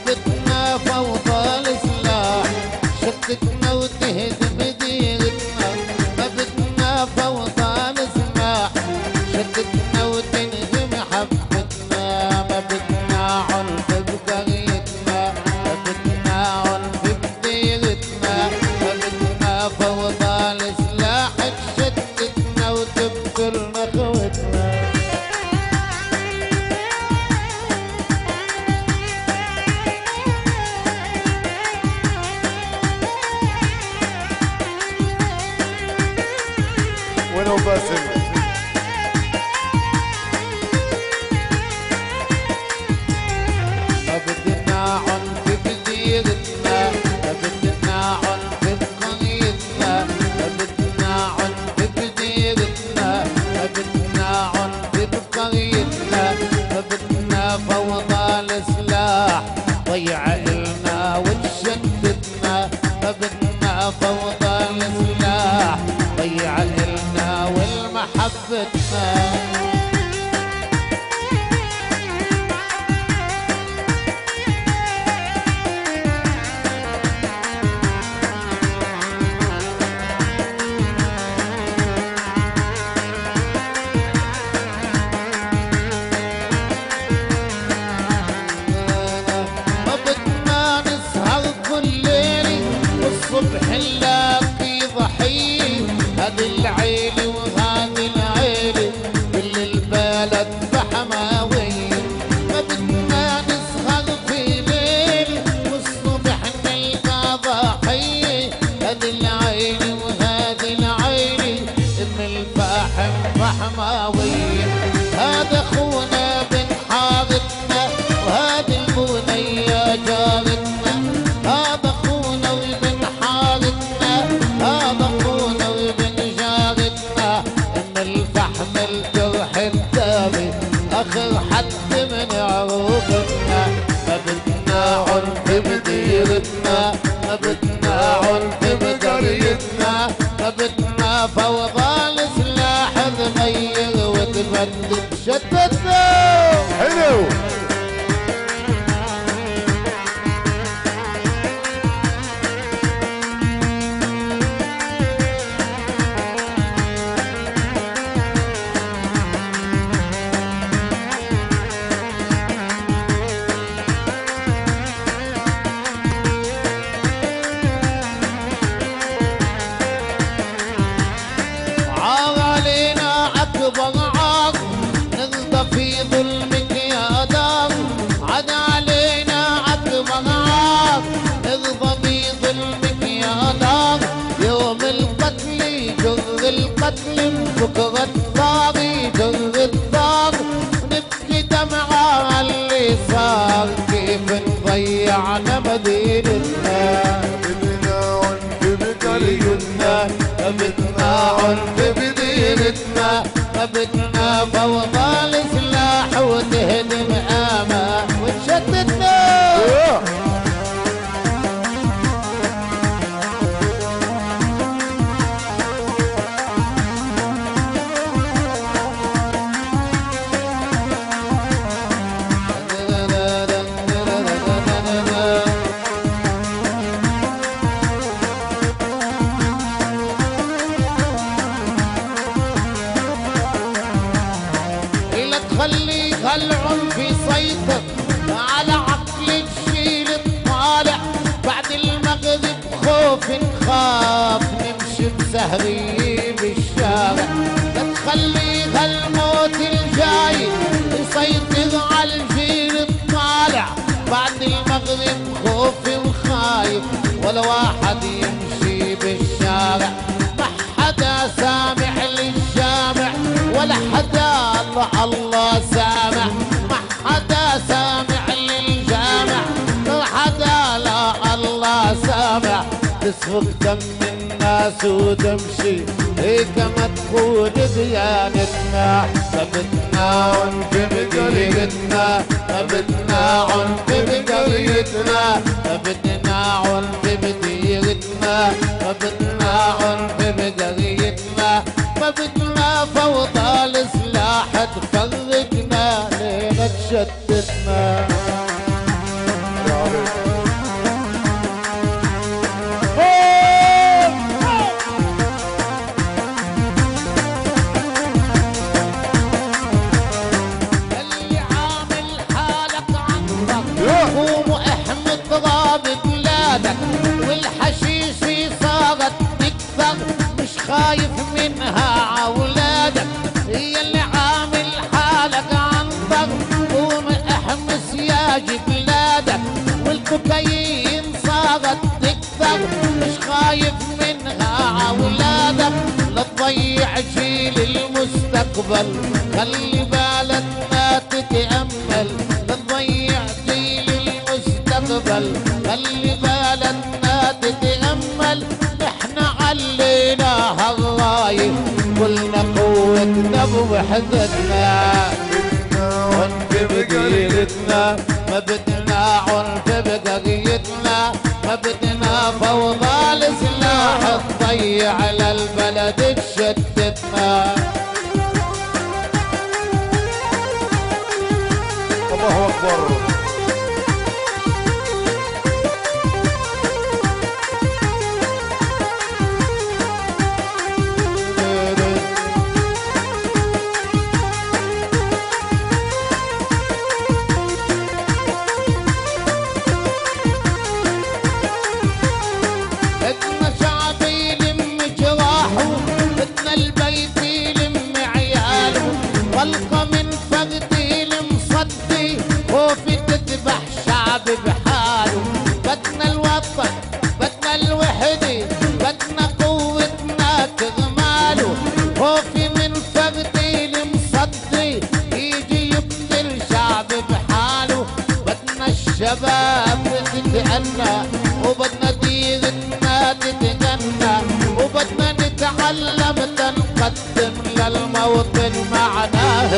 بدنا فوضى السلاح شتتنا وتهدم ديرتنا. ما بدنا فوضى السلاح شتتنا وتنهدم حبتنا. ما بدنا عنف بقريتنا. ما بدنا عنف بديرتنا. ما بدنا فوضى السلاح تشتتنا وتقتلنا خوتنا. وينو باسم؟ ما بدنا عنف بديرتنا. ما بدنا عنف بقريتنا. ما بدنا عنف بديرتنا. ما بدنا عنف بقريتنا. ما بدنا فوضى السلاح ضيع إلنا وتشتتنا. ما بدنا فوضى السلاح ضيع إلنا والمحبتنا. ما بدنا نسهر كل ليل والصبح نلاقي ضحية. هذه العيلة وهذه العيلة كل البلد بحماوية. ما بدنا نسهر في ليل والصبح نلقى ضحية. هذه العيلة وهذه العيلة من الفاحم بحماوية. هذا خونا بن حارتنا وهذه البنية جارتنا. هذا خونا وابن حارتنا. هذا خونا وابن جارتنا. ان الفحم الجرح الدامي اخر حد من عروقتنا. ما بدنا عنف بديرتنا. ما بدنا عنف بقريتنا. ما بدنا فوضى السلاح تغير وتبدد شتتنا. حلو. عار علينا أكبر عار نرضى في ظلمك يا دار. عاد علينا أكبر عار نرضى في ظلمك يا دار. يوم القتل جر القتل بكرة الثار جر الثار. نبكي دمعة على اللي صار كيف نضيعنا مدينتنا. بدنا عنف بقريتنا. ما بدنا عنف بديرتنا. ما بدنا فوضى السلاح وتهدم آمال وتشتتنا. إلا تخلي هالعنف يسيطر على عقل الجيل الطالع. بعد المغرب خوف نخاف نمشي بسهري بالشارع. لا تخلي هالموت الجاي يسيطر على الجيل الطالع. بعد المغرب خوف وخايف ولا واحد يمشي بالشارع. ما حدا سامع للجامع ولا حدا الله سامع. ما حدا سامع للجامع ولا حدا لا الله سامع. تسفك دم الناس وتمشي هيك ما تكون ديانتنا. ما بدنا عنف بقريتنا. ما بدنا عنف بقريتنا. ما بدنا عنف بديرتنا. ما بدنا عنف بقريتنا. ما بدنا فوضى السلاح تفرقنا لين تشتتنا. قوم احمد تراب بلادك والحشيش صارت تكثر مش خايف منها عولادك هي اللي عامل حالك عنتر قوم احمس يا بلادك والكوكايين صارت تكثر مش خايف منها عولادك لا تضيع جيل المستقبل خلي بالك ما تتأمل لا تضيع جيل المستقبل خلي بالك ما تتأمل احنا علينا هالراية قلنا قوتنا بوحدتنا عنف بقيلتنا ما بدنا عنف بقريتنا ما بدنا فوضى السلاح تضيع على البلد تشتتنا الله اكبر بدنا شعب يلم جراحه بدنا البيت يلم عياله طلقة من فرد المصدي خوفي تذبح شعب بحاله بدنا الوطن بدنا الوحدة بدنا قوتنا تغماله خوفي من فرد المصدي يجي يقتل شعب بحاله بدنا الشباب تتأنى وبدنا ديرتنا تتغنى وبدنا نتعلم تنقدم للموطن معناه